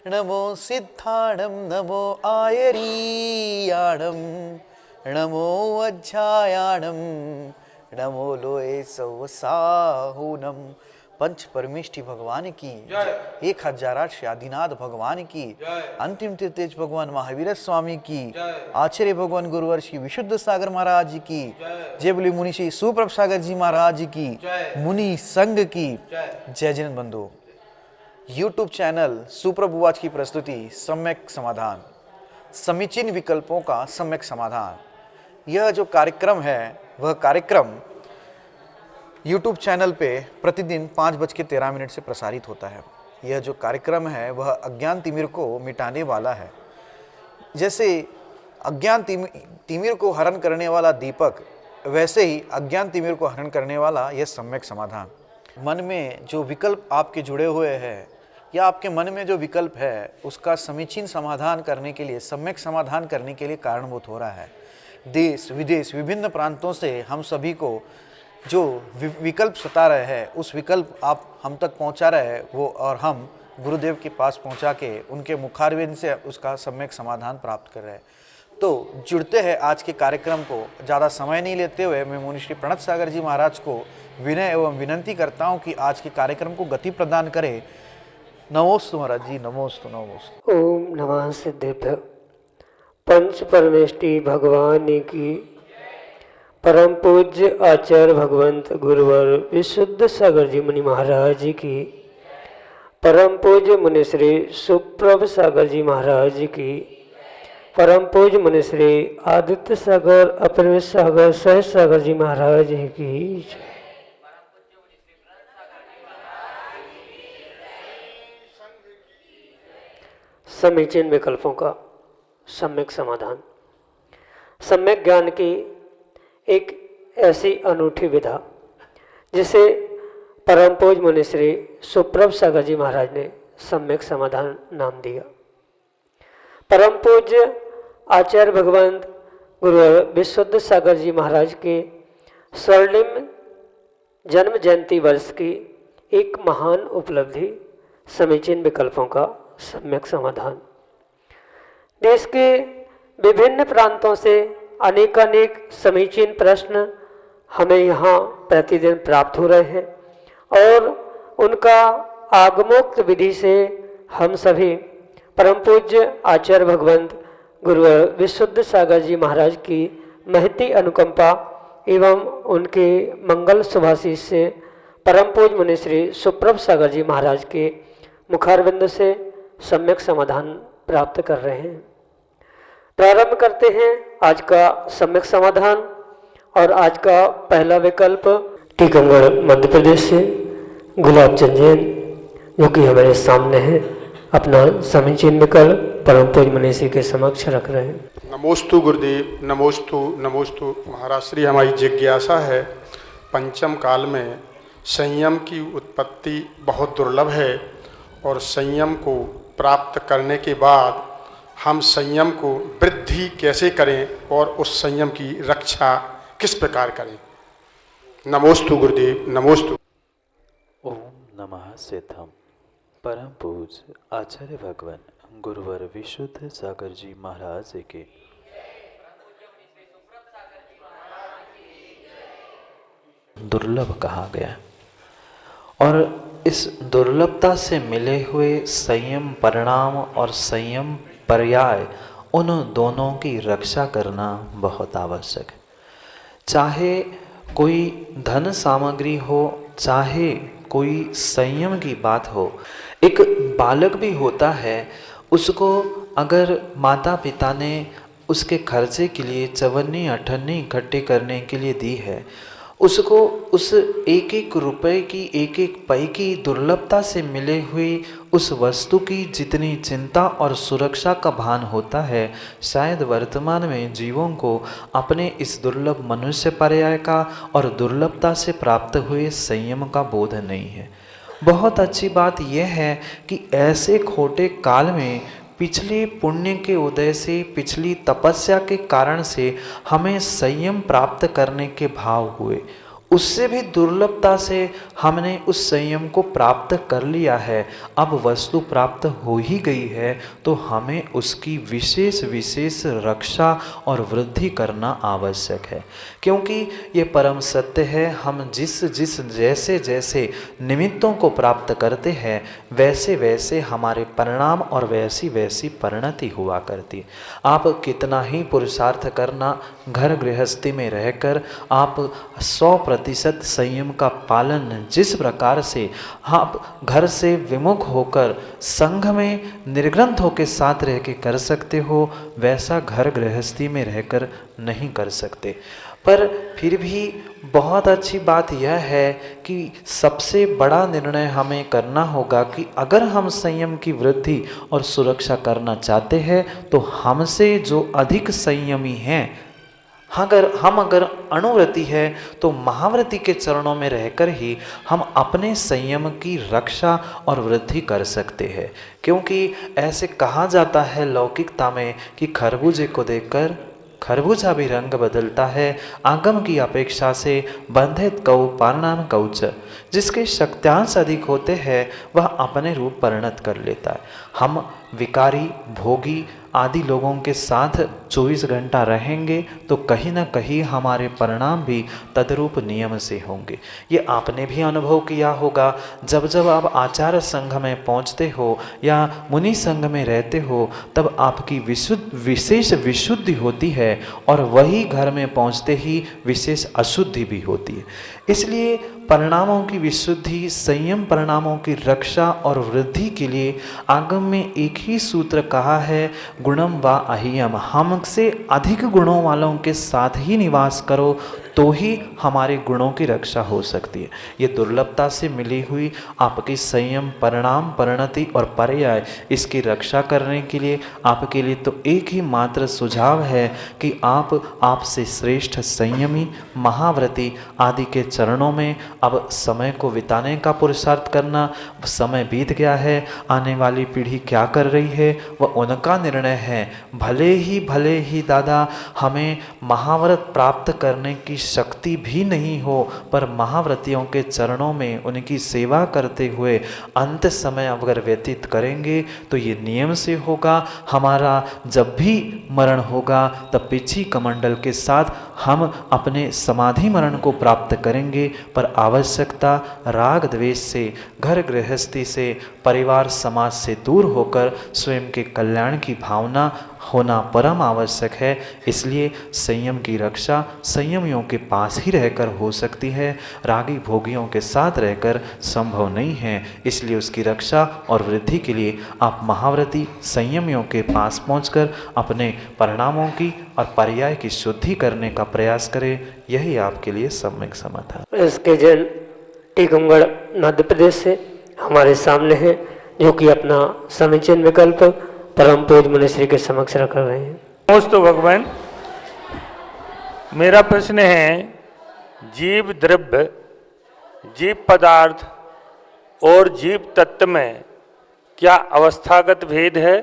नमो सिद्धाणं नमो आयरीयाणं नमो वज्रायाणं नमो लोए सवसाहुनम। पंच परमेष्टि भगवान की, 1008 आदिनाथ भगवान की, अंतिम तीर्थेज भगवान महावीर स्वामी की, आचार्य भगवान गुरुवर्ष की, विशुद्ध सागर महाराज जी की जय बोली, मुनि श्री सुप्रभ सागर जी महाराज की, मुनि संघ की जय। जैन बंधु, YouTube चैनल सुप्रभुवाच की प्रस्तुति सम्यक समाधान, समीचीन विकल्पों का सम्यक समाधान। यह जो कार्यक्रम है वह कार्यक्रम YouTube चैनल पे प्रतिदिन 5:13 से प्रसारित होता है। यह जो कार्यक्रम है वह अज्ञान तिमिर को मिटाने वाला है। जैसे अज्ञान तिमिर को हरण करने वाला दीपक, वैसे ही अज्ञान तिमिर को हरण करने वाला यह सम्यक समाधान। मन में जो विकल्प आपके जुड़े हुए हैं या आपके मन में जो विकल्प है उसका समीचीन समाधान करने के लिए, सम्यक समाधान करने के लिए कारणभूत हो रहा है। देश विदेश विभिन्न प्रांतों से हम सभी को जो विकल्प सता रहे हैं उस विकल्प आप हम तक पहुंचा रहे हैं वो, और हम गुरुदेव के पास पहुंचा के उनके मुखारविंद से उसका सम्यक समाधान प्राप्त कर रहे हैं। तो जुड़ते हैं आज के कार्यक्रम को। ज़्यादा समय नहीं लेते हुए मैं मुनि श्री प्रणत सागर जी महाराज को विनय एवं विनंती करता हूं कि आज के कार्यक्रम को गति प्रदान करें। नमोस्तु महाराज जी, नमोस्तु नमोस्तु। ओम नमः सिद्धेभ्य। पंच परमेष्टि भगवान की, परम पूज्य आचार्य भगवंत गुरुवर विशुद्ध सागर जी मुनि महाराज की, परम पूज्य मुनि श्री सुप्रभ सागर जी महाराज की, परम पूज्य मुनि श्री आदित्य सागर अपूर्व सागर सहज सागर जी महाराज की। समीचीन विकल्पों का सम्यक समाधान। सम्यक ज्ञान की एक ऐसी अनूठी विधा जिसे परम पूज्य मुनि श्री सुप्रभ सागर जी महाराज ने सम्यक समाधान नाम दिया। परम पूज्य आचार्य भगवंत गुरु विशुद्ध सागर जी महाराज के स्वर्णिम जन्म जयंती वर्ष की एक महान उपलब्धि, समीचीन विकल्पों का सम्यक समाधान। देश के विभिन्न प्रांतों से अनेकानेक समीचीन प्रश्न हमें यहाँ प्रतिदिन प्राप्त हो रहे हैं और उनका आगमोक्त विधि से हम सभी परम पूज्य आचार्य भगवंत गुरु विशुद्ध सागर जी महाराज की महती अनुकंपा एवं उनके मंगल शुभाशीष से परम पूज्य मुनि श्री सुप्रभ सागर जी महाराज के मुखारविंद से सम्यक समाधान प्राप्त कर रहे हैं। प्रारंभ करते हैं आज का सम्यक समाधान। और आज का पहला विकल्प टीकमगढ़ मध्य प्रदेश से गुलाब चंद जैन, जो कि हमारे सामने है, अपना समीचीन विकल्प परम पूज्य मुनि श्री के समक्ष रख रहे हैं। नमोस्तु गुरुदेव, नमोस्तु नमोस्तु महाराज श्री। हमारी जिज्ञासा है, पंचम काल में संयम की उत्पत्ति बहुत दुर्लभ है और संयम को प्राप्त करने के बाद हम संयम को वृद्धि कैसे करें और उस संयम की रक्षा किस प्रकार करें। नमोस्तु गुरुदेव, नमोस्तु। ओम नमः सिद्धम। परम पूज्य आचार्य भगवान गुरुवर विशुद्ध सागर जी महाराज के दुर्लभ कहा गया और इस दुर्लभता से मिले हुए संयम परिणाम और संयम पर्याय, उन दोनों की रक्षा करना बहुत आवश्यक है। चाहे कोई धन सामग्री हो, चाहे कोई संयम की बात हो। एक बालक भी होता है, उसको अगर माता पिता ने उसके खर्चे के लिए चवन्नी अठन्नी इकट्ठे करने के लिए दी है, उसको उस एक एक रुपए की, एक एक पै की दुर्लभता से मिले हुई उस वस्तु की जितनी चिंता और सुरक्षा का भान होता है, शायद वर्तमान में जीवों को अपने इस दुर्लभ मनुष्य पर्याय का और दुर्लभता से प्राप्त हुए संयम का बोध नहीं है। बहुत अच्छी बात यह है कि ऐसे खोटे काल में पिछले पुण्य के उदय से, पिछली तपस्या के कारण से हमें संयम प्राप्त करने के भाव हुए। उससे भी दुर्लभता से हमने उस संयम को प्राप्त कर लिया है, अब वस्तु प्राप्त हो ही गई है, तो हमें उसकी विशेष विशेष रक्षा और वृद्धि करना आवश्यक है। क्योंकि ये परम सत्य है, हम जिस जिस जैसे जैसे निमित्तों को प्राप्त करते हैं वैसे वैसे हमारे परिणाम और वैसी वैसी परिणति हुआ करती है। आप कितना ही पुरुषार्थ करना, घर गृहस्थी में रहकर आप 100% संयम का पालन जिस प्रकार से आप घर से विमुख होकर संघ में निर्ग्रंथ होकर साथ रह के कर सकते हो, वैसा घर गृहस्थी में रहकर नहीं कर सकते। पर फिर भी बहुत अच्छी बात यह है कि सबसे बड़ा निर्णय हमें करना होगा कि अगर हम संयम की वृद्धि और सुरक्षा करना चाहते हैं तो हमसे जो अधिक संयमी हैं, अगर अणुव्रती है तो महाव्रती के चरणों में रहकर ही हम अपने संयम की रक्षा और वृद्धि कर सकते हैं। क्योंकि ऐसे कहा जाता है लौकिकता में कि खरबूजे को देखकर खरबूजा भी रंग बदलता है, आगम की अपेक्षा से बंधित कौ पारणाम कौच, जिसके शक्त्यांश अधिक होते हैं वह अपने रूप परिणत कर लेता है। हम विकारी, भोगी आदि लोगों के साथ 24 घंटा रहेंगे तो कहीं ना कहीं हमारे परिणाम भी तद्रूप नियम से होंगे। ये आपने भी अनुभव किया होगा, जब जब आप आचार्य संघ में पहुंचते हो या मुनि संघ में रहते हो तब आपकी विशेष विशुद्धि होती है और वही घर में पहुंचते ही विशेष अशुद्धि भी होती है। इसलिए परिणामों की विशुद्धि, संयम परिणामों की रक्षा और वृद्धि के लिए आगम में एक ही सूत्र कहा है, गुणम व अहियम, हमसे अधिक गुणों वालों के साथ ही निवास करो तो ही हमारे गुणों की रक्षा हो सकती है। ये दुर्लभता से मिली हुई आपकी संयम, परिणाम, परिणति और पर्याय, इसकी रक्षा करने के लिए आपके लिए तो एक ही मात्र सुझाव है कि आपसे श्रेष्ठ संयमी, महाव्रती आदि के चरणों में अब समय को बिताने का पुरुषार्थ करना। समय बीत गया है, आने वाली पीढ़ी क्या कर रही है वह उनका निर्णय है। भले ही दादा हमें महाव्रत प्राप्त करने की शक्ति भी नहीं हो, पर महाव्रतियों के चरणों में उनकी सेवा करते हुए अंत समय अगर व्यतीत करेंगे तो ये नियम से होगा। हमारा जब भी मरण होगा तब पिछी कमंडल के साथ हम अपने समाधि मरण को प्राप्त करेंगे, पर आवश्यकता राग द्वेष से, घर गृहस्थी से, परिवार समाज से दूर होकर स्वयं के कल्याण की भावना होना परम आवश्यक है। इसलिए संयम की रक्षा संयमियों के पास ही रहकर हो सकती है, रागी भोगियों के साथ रहकर संभव नहीं है। इसलिए उसकी रक्षा और वृद्धि के लिए आप महाव्रती संयमियों के पास पहुंचकर अपने परिणामों की और पर्याय की शुद्धि करने का प्रयास करें। यही आपके लिए सम्यक समाधान। इसके जन टीकमगढ़ मध्य प्रदेश से हमारे सामने हैं, जो कि अपना समीचीन विकल्प परम पूज्य मुनिश्री के समक्ष रख रहे हैं। नमस्ते भगवान, मेरा प्रश्न है, जीव द्रव्य, जीव पदार्थ और जीव तत्व में क्या अवस्थागत भेद है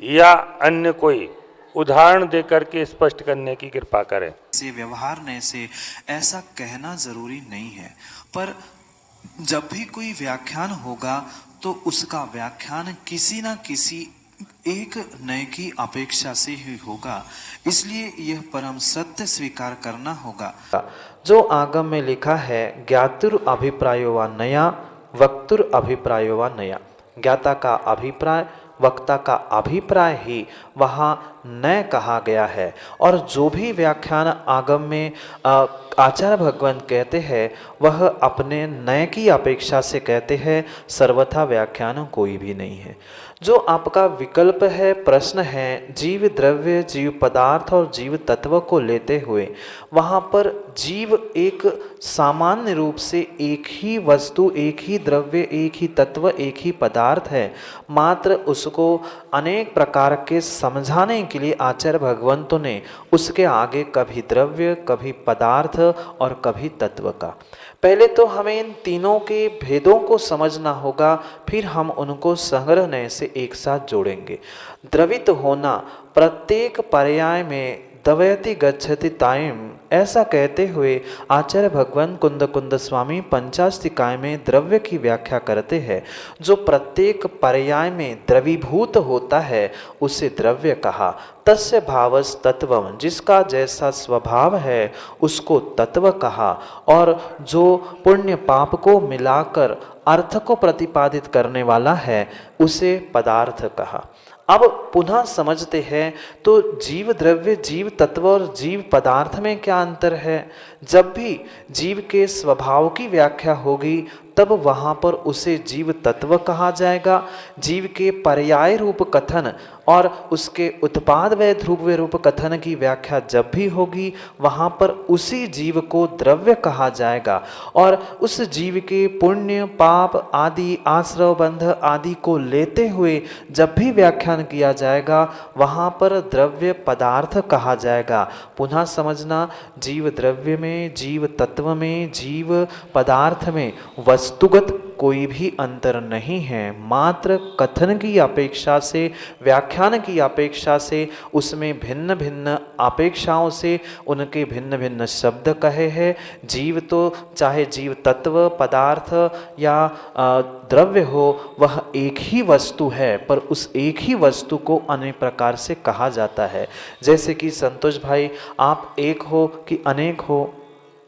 या अन्य कोई उदाहरण देकर के स्पष्ट करने की कृपा करें। से व्यवहारने से ऐसा कहना जरूरी नहीं है, पर जब भी कोई व्याख्यान होगा तो उसका व्याख्यान किसी न किसी एक नए की अपेक्षा से ही होगा। इसलिए यह परम सत्य स्वीकार करना होगा। जो आगम में लिखा है, ज्ञातुर अभिप्रायो वा नया, वक्तुर अभिप्रायो वा नया। ज्ञाता का अभिप्राय, वक्ता का अभिप्राय ही वहाँ न कहा गया है। और जो भी व्याख्यान आगम में आचार्य भगवान कहते हैं वह अपने नए की अपेक्षा से कहते हैं, सर्वथा व्याख्यान कोई भी नहीं है। जो आपका विकल्प है, प्रश्न है, जीव द्रव्य, जीव पदार्थ और जीव तत्व को लेते हुए वहाँ पर जीव एक सामान्य रूप से एक ही वस्तु, एक ही द्रव्य, एक ही तत्व, एक ही पदार्थ है। मात्र उसको अनेक प्रकार के समझाने के लिए आचार्य भगवंतों ने उसके आगे कभी द्रव्य, कभी पदार्थ और कभी तत्व का। पहले तो हमें इन तीनों के भेदों को समझना होगा, फिर हम उनको संग्रह से एक साथ जोड़ेंगे। द्रवित होना, प्रत्येक पर्याय में दवयति गच्छति ताइम, ऐसा कहते हुए आचार्य भगवान कुंद कुंद स्वामी पंचास्तिकाय में द्रव्य की व्याख्या करते हैं। जो प्रत्येक पर्याय में द्रवीभूत होता है उसे द्रव्य कहा। तस्य भावस तत्वम, जिसका जैसा स्वभाव है उसको तत्व कहा। और जो पुण्य पाप को मिलाकर अर्थ को प्रतिपादित करने वाला है उसे पदार्थ कहा। अब पुनः समझते हैं तो जीव द्रव्य, जीव तत्व और जीव पदार्थ में क्या अंतर है। जब भी जीव के स्वभाव की व्याख्या होगी तब वहाँ पर उसे जीव तत्व कहा जाएगा। जीव के पर्याय रूप कथन और उसके उत्पाद व ध्रुव रूप कथन की व्याख्या जब भी होगी वहाँ पर उसी जीव को द्रव्य कहा जाएगा। और उस जीव के पुण्य पाप आदि आश्रव बंध आदि को लेते हुए जब भी व्याख्यान किया जाएगा वहाँ पर द्रव्य पदार्थ कहा जाएगा। पुनः समझना, जीव द्रव्य में, जीव तत्व में, जीव पदार्थ में वस्तुगत कोई भी अंतर नहीं है। मात्र कथन की अपेक्षा से, व्याख्यान की अपेक्षा से, उसमें भिन्न भिन्न अपेक्षाओं से उनके भिन्न भिन्न शब्द कहे हैं। जीव तो चाहे जीव तत्व, पदार्थ या द्रव्य हो, वह एक ही वस्तु है, पर उस एक ही वस्तु को अनेक प्रकार से कहा जाता है। जैसे कि संतोष भाई, आप एक हो कि अनेक हो,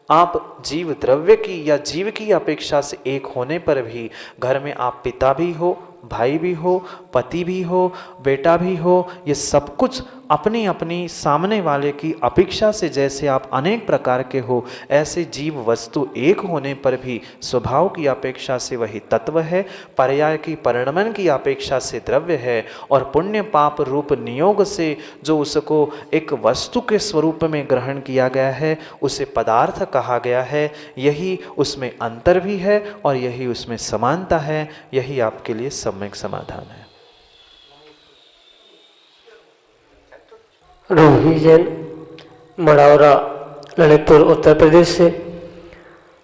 आप जीव द्रव्य की या जीव की अपेक्षा से एक होने पर भी घर में आप पिता भी हो, भाई भी हो, पति भी हो, बेटा भी हो, ये सब कुछ अपनी अपनी सामने वाले की अपेक्षा से जैसे आप अनेक प्रकार के हो, ऐसे जीव वस्तु एक होने पर भी स्वभाव की अपेक्षा से वही तत्व है, पर्याय की परिणमन की अपेक्षा से द्रव्य है, और पुण्य पाप रूप नियोग से जो उसको एक वस्तु के स्वरूप में ग्रहण किया गया है उसे पदार्थ कहा गया है। यही उसमें अंतर भी है और यही उसमें समानता है। यही आपके लिए सम्यक समाधान है। रोही जैन, मड़ौरा, ललितपुर, उत्तर प्रदेश से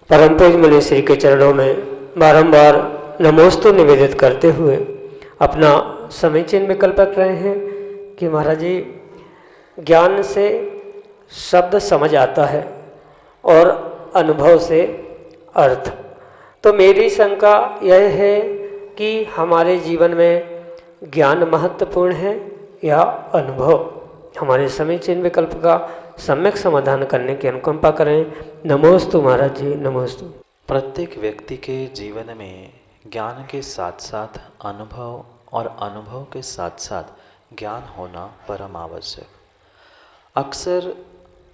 परम पूज्य मुनि श्री के चरणों में बारंबार नमोस्तु निवेदित करते हुए अपना समीचीन विकल्प रख रहे हैं कि महाराज जी, ज्ञान से शब्द समझ आता है और अनुभव से अर्थ। तो मेरी शंका यह है कि हमारे जीवन में ज्ञान महत्वपूर्ण है या अनुभव। हमारे समीचीन विकल्प का सम्यक समाधान करने की अनुकंपा करें। नमोस्तु महाराज जी, नमोस्तु। प्रत्येक व्यक्ति के जीवन में ज्ञान के साथ साथ अनुभव और अनुभव के साथ साथ ज्ञान होना परम आवश्यक। अक्सर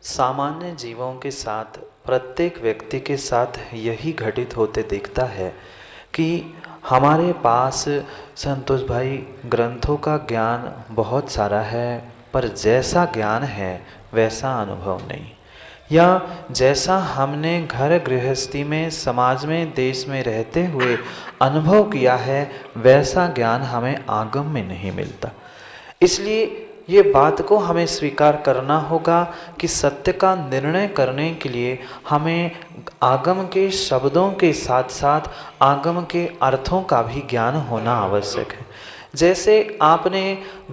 सामान्य जीवों के साथ, प्रत्येक व्यक्ति के साथ यही घटित होते दिखता है कि हमारे पास संतोष भाई ग्रंथों का ज्ञान बहुत सारा है, पर जैसा ज्ञान है वैसा अनुभव नहीं, या जैसा हमने घर गृहस्थी में, समाज में, देश में रहते हुए अनुभव किया है वैसा ज्ञान हमें आगम में नहीं मिलता। इसलिए ये बात को हमें स्वीकार करना होगा कि सत्य का निर्णय करने के लिए हमें आगम के शब्दों के साथ साथ आगम के अर्थों का भी ज्ञान होना आवश्यक है। जैसे आपने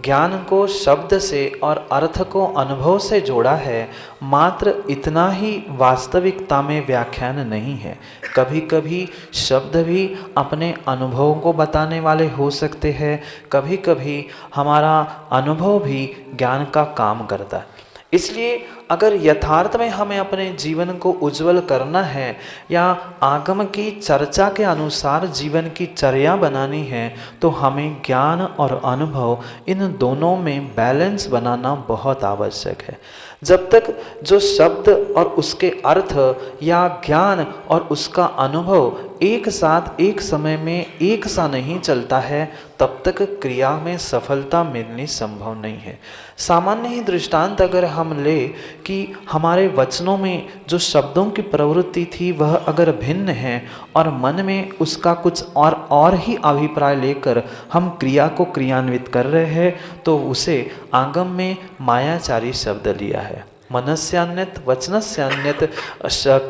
ज्ञान को शब्द से और अर्थ को अनुभव से जोड़ा है, मात्र इतना ही वास्तविकता में व्याख्यान नहीं है। कभी कभी शब्द भी अपने अनुभवों को बताने वाले हो सकते हैं, कभी कभी हमारा अनुभव भी ज्ञान का काम करता है। इसलिए अगर यथार्थ में हमें अपने जीवन को उज्जवल करना है या आगम की चर्चा के अनुसार जीवन की चर्या बनानी है, तो हमें ज्ञान और अनुभव इन दोनों में बैलेंस बनाना बहुत आवश्यक है। जब तक जो शब्द और उसके अर्थ या ज्ञान और उसका अनुभव एक साथ एक समय में एक सा नहीं चलता है, तब तक क्रिया में सफलता मिलनी संभव नहीं है। सामान्य ही दृष्टांत अगर हम ले कि हमारे वचनों में जो शब्दों की प्रवृत्ति थी वह अगर भिन्न है और मन में उसका कुछ और ही अभिप्राय लेकर हम क्रिया को क्रियान्वित कर रहे हैं, तो उसे आगम में मायाचारी शब्द लिया है। मनस्यान्यत, वचनस्यान्यत,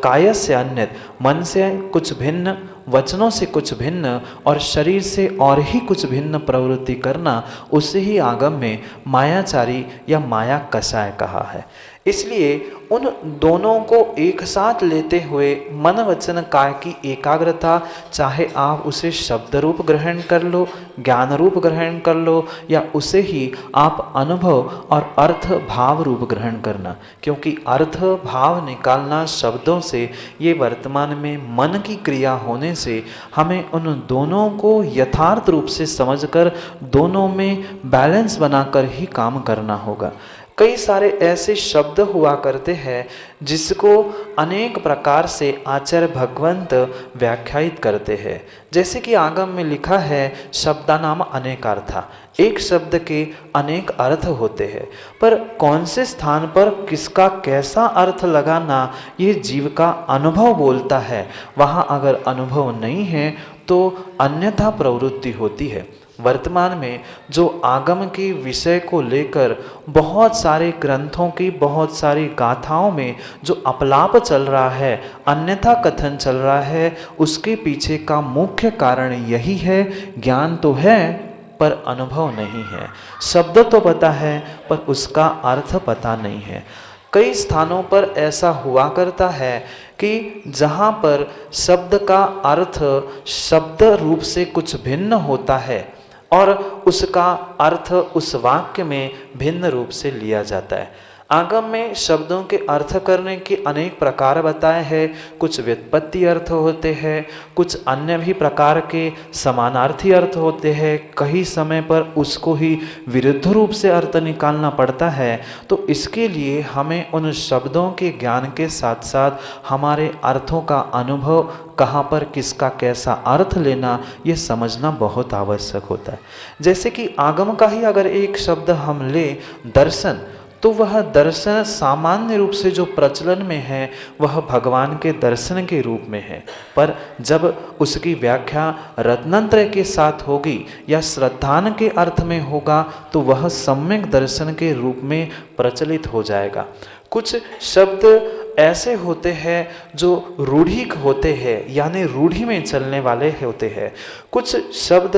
कायस्यान्यत, मन से कुछ भिन्न, वचनों से कुछ भिन्न और शरीर से और ही कुछ भिन्न प्रवृत्ति करना, उसे ही आगम में मायाचारी या माया कषाय कहा है। इसलिए उन दोनों को एक साथ लेते हुए मन वचन काय की एकाग्रता, चाहे आप उसे शब्द रूप ग्रहण कर लो, ज्ञान रूप ग्रहण कर लो, या उसे ही आप अनुभव और अर्थ भाव रूप ग्रहण करना, क्योंकि अर्थ भाव निकालना शब्दों से ये वर्तमान में मन की क्रिया होने से हमें उन दोनों को यथार्थ रूप से समझकर दोनों में बैलेंस बनाकर ही काम करना होगा। कई सारे ऐसे शब्द हुआ करते हैं जिसको अनेक प्रकार से आचार्य भगवंत व्याख्यायित करते हैं। जैसे कि आगम में लिखा है, शब्दानाम अनेकार्था, एक शब्द के अनेक अर्थ होते हैं, पर कौन से स्थान पर किसका कैसा अर्थ लगाना ये जीव का अनुभव बोलता है। वहाँ अगर अनुभव नहीं है तो अन्यथा प्रवृत्ति होती है। वर्तमान में जो आगम के विषय को लेकर बहुत सारे ग्रंथों की बहुत सारी गाथाओं में जो अपलाप चल रहा है, अन्यथा कथन चल रहा है, उसके पीछे का मुख्य कारण यही है, ज्ञान तो है पर अनुभव नहीं है। शब्द तो पता है पर उसका अर्थ पता नहीं है। कई स्थानों पर ऐसा हुआ करता है कि जहाँ पर शब्द का अर्थ शब्द रूप से कुछ भिन्न होता है और उसका अर्थ उस वाक्य में भिन्न रूप से लिया जाता है। आगम में शब्दों के अर्थ करने के अनेक प्रकार बताए हैं। कुछ व्युत्पत्ति अर्थ होते हैं, कुछ अन्य भी प्रकार के समानार्थी अर्थ होते हैं। कई समय पर उसको ही विरुद्ध रूप से अर्थ निकालना पड़ता है। तो इसके लिए हमें उन शब्दों के ज्ञान के साथ साथ हमारे अर्थों का अनुभव, कहाँ पर किसका कैसा अर्थ लेना, ये समझना बहुत आवश्यक होता है। जैसे कि आगम का ही अगर एक शब्द हम ले, दर्शन, तो वह दर्शन सामान्य रूप से जो प्रचलन में है वह भगवान के दर्शन के रूप में है, पर जब उसकी व्याख्या रत्नत्रय के साथ होगी या श्रद्धान के अर्थ में होगा तो वह सम्यक दर्शन के रूप में प्रचलित हो जाएगा। कुछ शब्द ऐसे होते हैं जो रूढ़िक होते हैं, यानी रूढ़ी में चलने वाले होते हैं। कुछ शब्द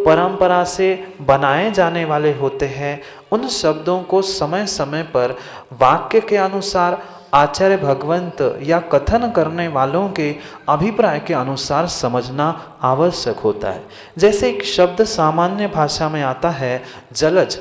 परंपरा से बनाए जाने वाले होते हैं। उन शब्दों को समय समय पर वाक्य के अनुसार आचार्य भगवंत या कथन करने वालों के अभिप्राय के अनुसार समझना आवश्यक होता है। जैसे एक शब्द सामान्य भाषा में आता है जलज,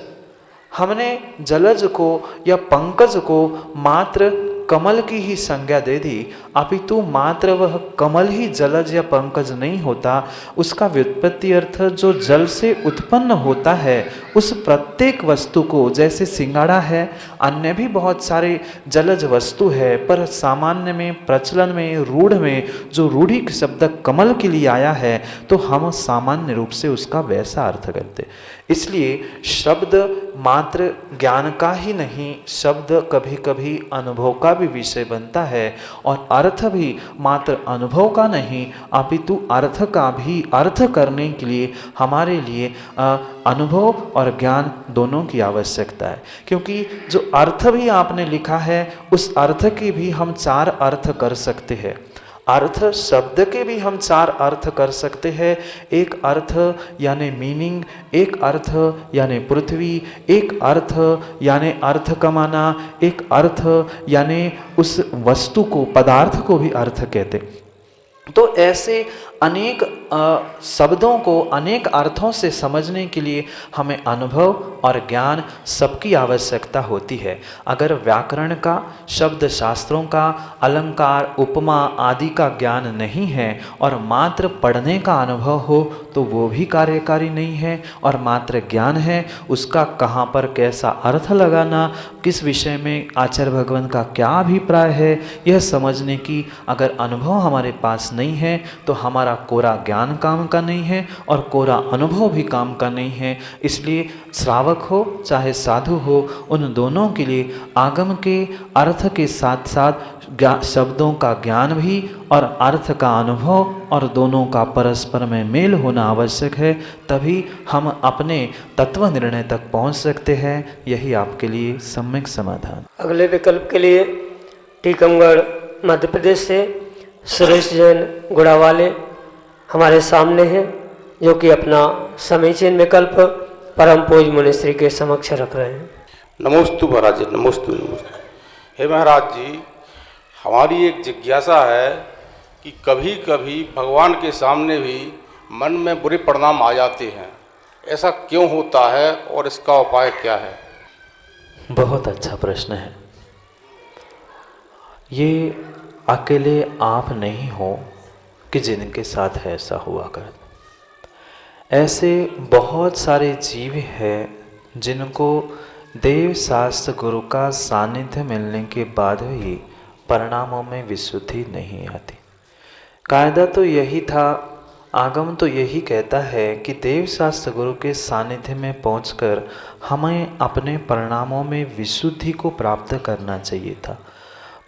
हमने जलज को या पंकज को मात्र कमल की ही संज्ञा दे दी, अपितु मात्र वह कमल ही जलज या पंकज नहीं होता। उसका व्युत्पत्ति अर्थ जो जल से उत्पन्न होता है उस प्रत्येक वस्तु को, जैसे सिंगाड़ा है, अन्य भी बहुत सारे जलज वस्तु है, पर सामान्य में प्रचलन में रूढ़ में जो रूढ़ी शब्द कमल के लिए आया है तो हम सामान्य रूप से उसका वैसा अर्थ करते। इसलिए शब्द मात्र ज्ञान का ही नहीं, शब्द कभी कभी अनुभव का भी विषय बनता है, और अर्थ भी मात्र अनुभव का नहीं अपितु अर्थ का भी अर्थ करने के लिए हमारे लिए अनुभव और ज्ञान दोनों की आवश्यकता है। क्योंकि जो अर्थ भी आपने लिखा है उस अर्थ के भी हम 4 अर्थ कर सकते हैं। अर्थ शब्द के भी हम 4 अर्थ कर सकते हैं। एक अर्थ यानी मीनिंग, एक अर्थ यानी पृथ्वी, एक अर्थ यानी अर्थ कमाना, एक अर्थ यानी उस वस्तु को, पदार्थ को भी अर्थ कहते। तो ऐसे अनेक शब्दों को अनेक अर्थों से समझने के लिए हमें अनुभव और ज्ञान सबकी आवश्यकता होती है। अगर व्याकरण का, शब्द शास्त्रों का, अलंकार, उपमा आदि का ज्ञान नहीं है और मात्र पढ़ने का अनुभव हो तो वो भी कार्यकारी नहीं है। और मात्र ज्ञान है, उसका कहाँ पर कैसा अर्थ लगाना, किस विषय में आचार्य भगवान का क्या अभिप्राय है, यह समझने की अगर अनुभव हमारे पास नहीं है तो हमारा कोरा ज्ञान काम का नहीं है और कोरा अनुभव भी काम का नहीं है। इसलिए श्रावक हो चाहे साधु हो, उन दोनों के लिए आगम के अर्थ के साथ साथ शब्दों का ज्ञान भी और अर्थ का अनुभव और दोनों का परस्पर में मेल होना आवश्यक है। तभी हम अपने तत्व निर्णय तक पहुंच सकते हैं। यही आपके लिए सम्यक समाधान। अगले विकल्प के लिए टीकमगढ़ मध्य प्रदेश से सुरेश जैन गुड़ावाले हमारे सामने हैं, जो कि अपना समीचीन विकल्प परम पूज्य मुनिश्री के समक्ष रख रहे हैं। नमोस्तु महाराज जी, नमोस्तु नमोस्तु। हे महाराज जी, हमारी एक जिज्ञासा है कि कभी कभी भगवान के सामने भी मन में बुरे परिणाम आ जाते हैं, ऐसा क्यों होता है और इसका उपाय क्या है? बहुत अच्छा प्रश्न है। ये अकेले आप नहीं हो कि जिनके साथ ऐसा हुआ कर। ऐसे बहुत सारे जीव हैं जिनको देव शास्त्र गुरु का सानिध्य मिलने के बाद भी परिणामों में विशुद्धि नहीं आती। कायदा तो यही था, आगम तो यही कहता है कि देव शास्त्र गुरु के सानिध्य में पहुंचकर हमें अपने परिणामों में विशुद्धि को प्राप्त करना चाहिए था।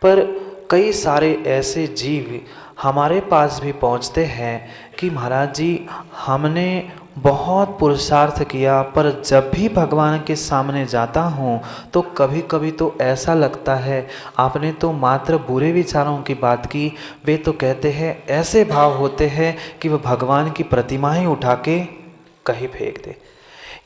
पर कई सारे ऐसे जीव हमारे पास भी पहुंचते हैं कि महाराज जी, हमने बहुत पुरुषार्थ किया, पर जब भी भगवान के सामने जाता हूँ तो कभी कभी तो ऐसा लगता है, आपने तो मात्र बुरे विचारों की बात की, वे तो कहते हैं, ऐसे भाव होते हैं कि वह भगवान की प्रतिमा ही उठा के कहीं फेंक दे।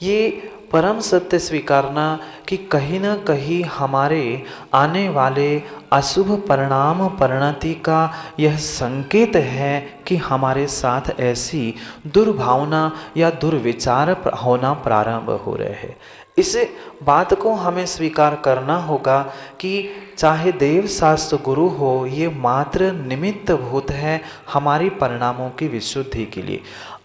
ये परम सत्य स्वीकारना कि कहीं ना कहीं हमारे आने वाले अशुभ परिणाम परिणति का यह संकेत है कि हमारे साथ ऐसी दुर्भावना या दुर्विचार होना प्रारंभ हो रहे हैं। इस बात को हमें स्वीकार करना होगा कि चाहे देव शास्त्र गुरु हो, ये मात्र निमित्त भूत है हमारी परिणामों की विशुद्धि के लिए।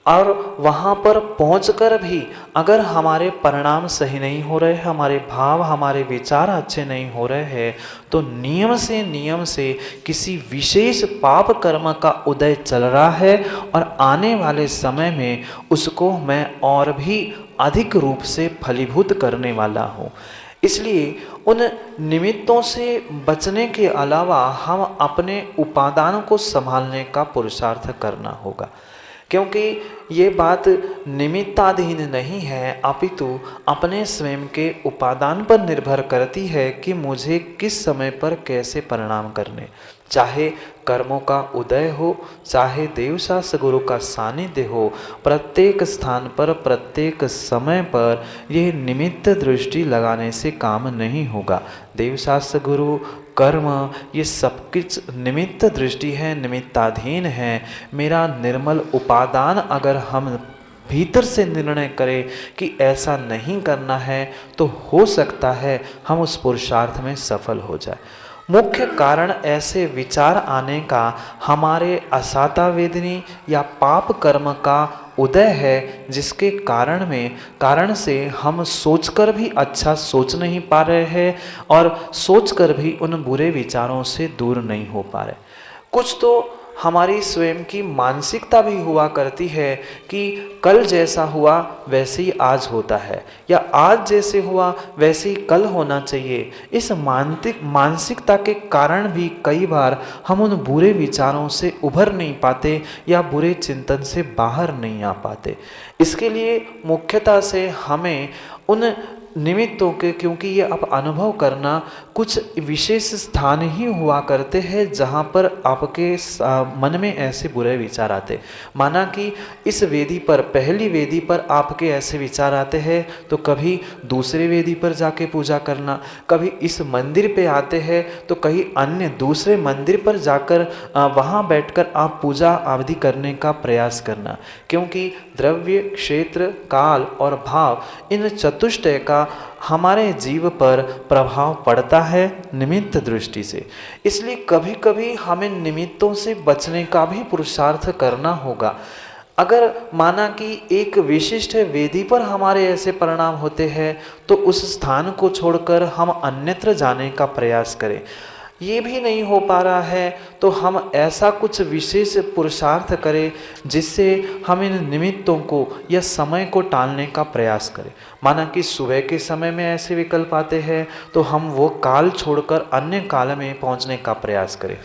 और वहाँ पर पहुंचकर भी अगर हमारे परिणाम सही नहीं हो रहे, हमारे भाव हमारे विचार अच्छे नहीं हो रहे हैं, तो नियम से किसी विशेष पाप कर्म का उदय चल रहा है और आने वाले समय में उसको मैं और भी अधिक रूप से फलीभूत करने वाला हूँ। इसलिए उन निमित्तों से बचने के अलावा हम अपने उपादान को संभालने का पुरुषार्थ करना होगा, क्योंकि ये बात निमित्ताधीन नहीं है, अपितु अपने स्वयं के उपादान पर निर्भर करती है कि मुझे किस समय पर कैसे परिणाम करने। चाहे कर्मों का उदय हो, चाहे देवशास्त्र गुरु का सानिध्य हो, प्रत्येक स्थान पर प्रत्येक समय पर यह निमित्त दृष्टि लगाने से काम नहीं होगा। देवशास्त्र गुरु कर्म ये सब कुछ निमित्त दृष्टि है, निमित्ताधीन है। मेरा निर्मल उपादान अगर हम भीतर से निर्णय करें कि ऐसा नहीं करना है, तो हो सकता है हम उस पुरुषार्थ में सफल हो जाए। मुख्य कारण ऐसे विचार आने का हमारे असाता वेदनी या पाप कर्म का उदय है, जिसके कारण से हम सोचकर भी अच्छा सोच नहीं पा रहे हैं और सोचकर भी उन बुरे विचारों से दूर नहीं हो पा रहे। कुछ तो हमारी स्वयं की मानसिकता भी हुआ करती है कि कल जैसा हुआ वैसे ही आज होता है, या आज जैसे हुआ वैसे ही कल होना चाहिए। इस मानसिकता के कारण भी कई बार हम उन बुरे विचारों से उभर नहीं पाते या बुरे चिंतन से बाहर नहीं आ पाते। इसके लिए मुख्यतः से हमें उन निमित्तों के, क्योंकि ये अब अनुभव करना, कुछ विशेष स्थान ही हुआ करते हैं जहाँ पर आपके मन में ऐसे बुरे विचार आते। माना कि इस वेदी पर, पहली वेदी पर आपके ऐसे विचार आते हैं, तो कभी दूसरे वेदी पर जाके पूजा करना, कभी इस मंदिर पे आते हैं तो कहीं अन्य दूसरे मंदिर पर जाकर वहाँ बैठकर आप पूजा आदि करने का प्रयास करना। क्योंकि द्रव्य, क्षेत्र, काल और भाव, इन चतुष्टय का हमारे जीव पर प्रभाव पड़ता है निमित्त दृष्टि से। इसलिए कभी कभी हमें निमित्तों से बचने का भी पुरुषार्थ करना होगा। अगर माना कि एक विशिष्ट वेदी पर हमारे ऐसे परिणाम होते हैं, तो उस स्थान को छोड़कर हम अन्यत्र जाने का प्रयास करें। ये भी नहीं हो पा रहा है तो हम ऐसा कुछ विशेष पुरुषार्थ करें जिससे हम इन निमित्तों को या समय को टालने का प्रयास करें। माना कि सुबह के समय में ऐसे विकल्प आते हैं तो हम वो काल छोड़कर अन्य काल में पहुंचने का प्रयास करें।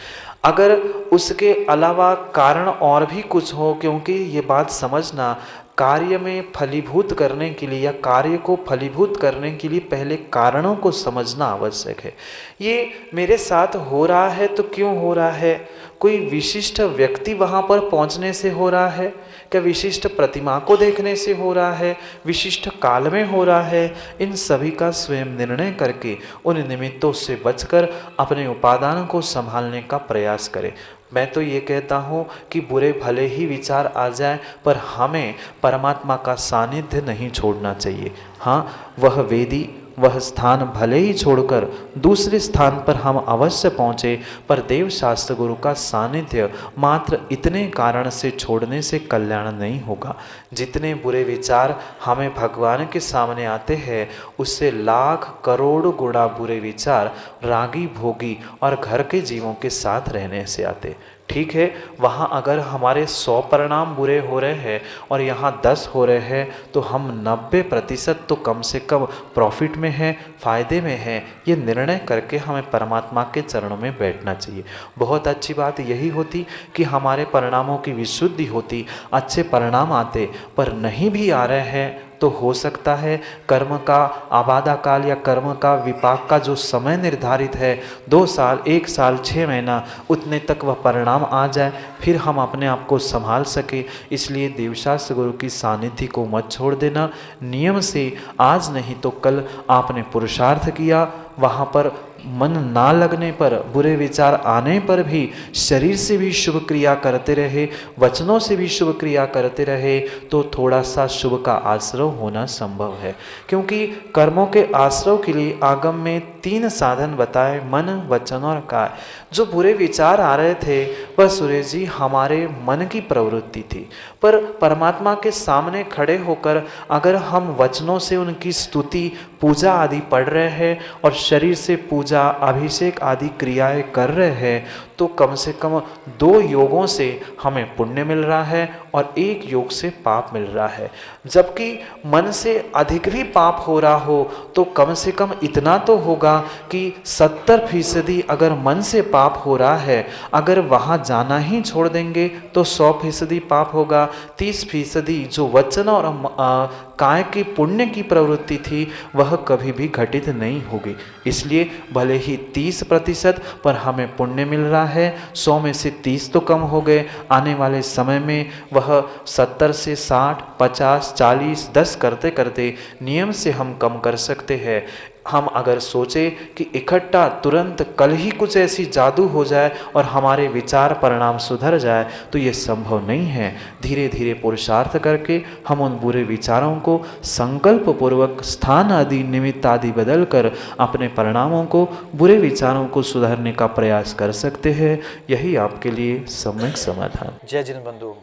अगर उसके अलावा कारण और भी कुछ हो, क्योंकि ये बात समझना, कार्य में फलीभूत करने के लिए या कार्य को फलीभूत करने के लिए पहले कारणों को समझना आवश्यक है। ये मेरे साथ हो रहा है तो क्यों हो रहा है? कोई विशिष्ट व्यक्ति वहाँ पर पहुँचने से हो रहा है? क्या विशिष्ट प्रतिमा को देखने से हो रहा है? विशिष्ट काल में हो रहा है? इन सभी का स्वयं निर्णय करके उन निमित्तों से बचकर अपने उपादान को संभालने का प्रयास करें। मैं तो ये कहता हूँ कि बुरे भले ही विचार आ जाए पर हमें परमात्मा का सानिध्य नहीं छोड़ना चाहिए। हाँ, वह वेदी, वह स्थान भले ही छोड़कर दूसरे स्थान पर हम अवश्य पहुँचे, पर देव शास्त्र गुरु का सानिध्य मात्र इतने कारण से छोड़ने से कल्याण नहीं होगा। जितने बुरे विचार हमें भगवान के सामने आते हैं उससे लाख करोड़ गुणा बुरे विचार रागी भोगी और घर के जीवों के साथ रहने से आते। ठीक है, वहाँ अगर हमारे 100 परिणाम बुरे हो रहे हैं और यहाँ 10 हो रहे हैं तो हम 90% तो कम से कम प्रॉफिट में हैं, फ़ायदे में हैं। ये निर्णय करके हमें परमात्मा के चरणों में बैठना चाहिए। बहुत अच्छी बात यही होती कि हमारे परिणामों की विशुद्धि होती, अच्छे परिणाम आते, पर नहीं भी आ रहे हैं तो हो सकता है कर्म का आबादा काल या कर्म का विपाक का जो समय निर्धारित है 2 साल, 1 साल, 6 महीना, उतने तक वह परिणाम आ जाए, फिर हम अपने आप को संभाल सके। इसलिए देवशास्त्र गुरु की सानिध्य को मत छोड़ देना। नियम से आज नहीं तो कल आपने पुरुषार्थ किया, वहाँ पर मन ना लगने पर, बुरे विचार आने पर भी शरीर से भी शुभ क्रिया करते रहे, वचनों से भी शुभ क्रिया करते रहे तो थोड़ा सा शुभ का आश्रय होना संभव है। क्योंकि कर्मों के आश्रय के लिए आगम में 3 साधन बताए, मन, वचन और काय। जो बुरे विचार आ रहे थे वह सुरेश जी हमारे मन की प्रवृत्ति थी, पर परमात्मा के सामने खड़े होकर अगर हम वचनों से उनकी स्तुति, पूजा आदि पढ़ रहे हैं और शरीर से पूजा, अभिषेक आदि क्रियाएं कर रहे हैं तो कम से कम 2 योगों से हमें पुण्य मिल रहा है और 1 योग से पाप मिल रहा है। जबकि मन से अधिक भी पाप हो रहा हो तो कम से कम इतना तो होगा कि 70% अगर मन से पाप हो रहा है, अगर वहाँ जाना ही छोड़ देंगे तो 100% पाप होगा। 30% जो वचन और काय की पुण्य की प्रवृत्ति थी वह कभी भी घटित नहीं होगी। इसलिए भले ही 30% पर हमें पुण्य मिल रहा है, 100 में से 30 तो कम हो गए, आने वाले समय में वह 70 से 60, 50, 40, 10 करते करते नियम से हम कम कर सकते हैं। हम अगर सोचें कि इकट्ठा तुरंत कल ही कुछ ऐसी जादू हो जाए और हमारे विचार परिणाम सुधर जाए तो ये संभव नहीं है। धीरे धीरे पुरुषार्थ करके हम उन बुरे विचारों को संकल्प पूर्वक स्थान आदि निमित्त आदि बदल कर अपने परिणामों को, बुरे विचारों को सुधारने का प्रयास कर सकते हैं। यही आपके लिए सम्यक समाधान। जय जिन बंधु,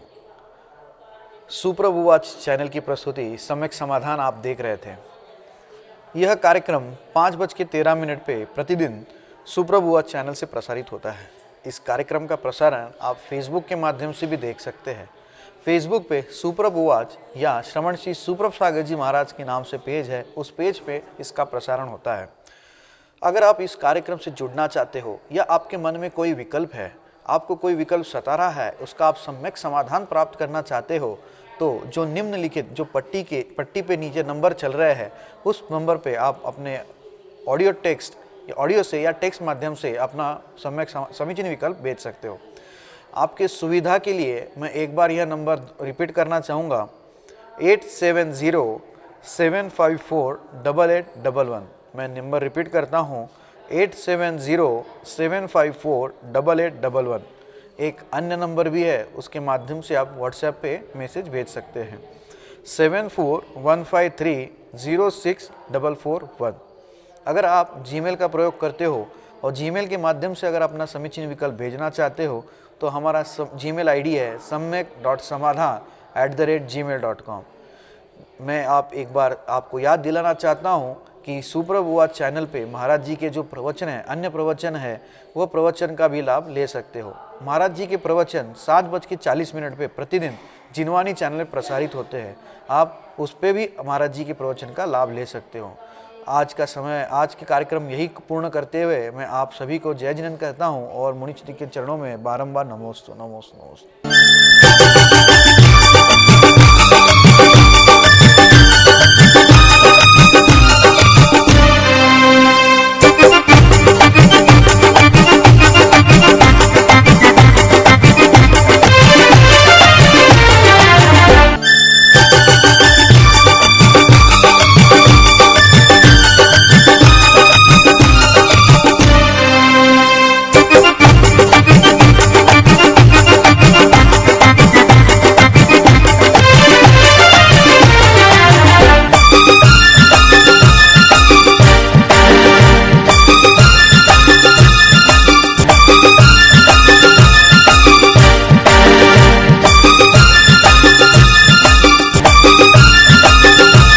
सुप्रभुवाच चैनल की प्रस्तुति सम्यक समाधान आप देख रहे थे। यह कार्यक्रम 5:13 पे प्रतिदिन सुप्रभुवाच चैनल से प्रसारित होता है। इस कार्यक्रम का प्रसारण आप फेसबुक के माध्यम से भी देख सकते हैं। फेसबुक पे सुप्रभुवाच या श्रवण श्री सुप्रभ सागर जी महाराज के नाम से पेज है, उस पेज पे इसका प्रसारण होता है। अगर आप इस कार्यक्रम से जुड़ना चाहते हो या आपके मन में कोई विकल्प है, आपको कोई विकल्प सता रहा है, उसका आप सम्यक समाधान प्राप्त करना चाहते हो तो जो निम्नलिखित जो पट्टी पे नीचे नंबर चल रहे हैं उस नंबर पे आप अपने ऑडियो टेक्स्ट या ऑडियो से या टेक्स्ट माध्यम से अपना सम्यक समीचीन विकल्प भेज सकते हो। आपके सुविधा के लिए मैं एक बार यह नंबर रिपीट करना चाहूँगा, 8707548811। मैं नंबर रिपीट करता हूँ, 8707548811। एक अन्य नंबर भी है, उसके माध्यम से आप व्हाट्सएप पे मैसेज भेज सकते हैं, 7415306441। अगर आप जीमेल का प्रयोग करते हो और जीमेल के माध्यम से अगर अपना समीचीन विकल्प भेजना चाहते हो तो हमारा जीमेल आईडी है samyak.samadhan@gmail.com। मैं एक बार आपको याद दिलाना चाहता हूँ कि सुप्रभुवाच चैनल पे महाराज जी के जो प्रवचन है, अन्य प्रवचन है, वो प्रवचन का भी लाभ ले सकते हो। महाराज जी के प्रवचन 7:40 पे प्रतिदिन जिनवानी चैनल में प्रसारित होते हैं। आप उस पर भी महाराज जी के प्रवचन का लाभ ले सकते हो। आज के कार्यक्रम यही पूर्ण करते हुए मैं आप सभी को जय जिनेन्द्र कहता हूँ और मुनि श्री के चरणों में बारंबार नमोस्तु नमोस्तु नमोस्तु।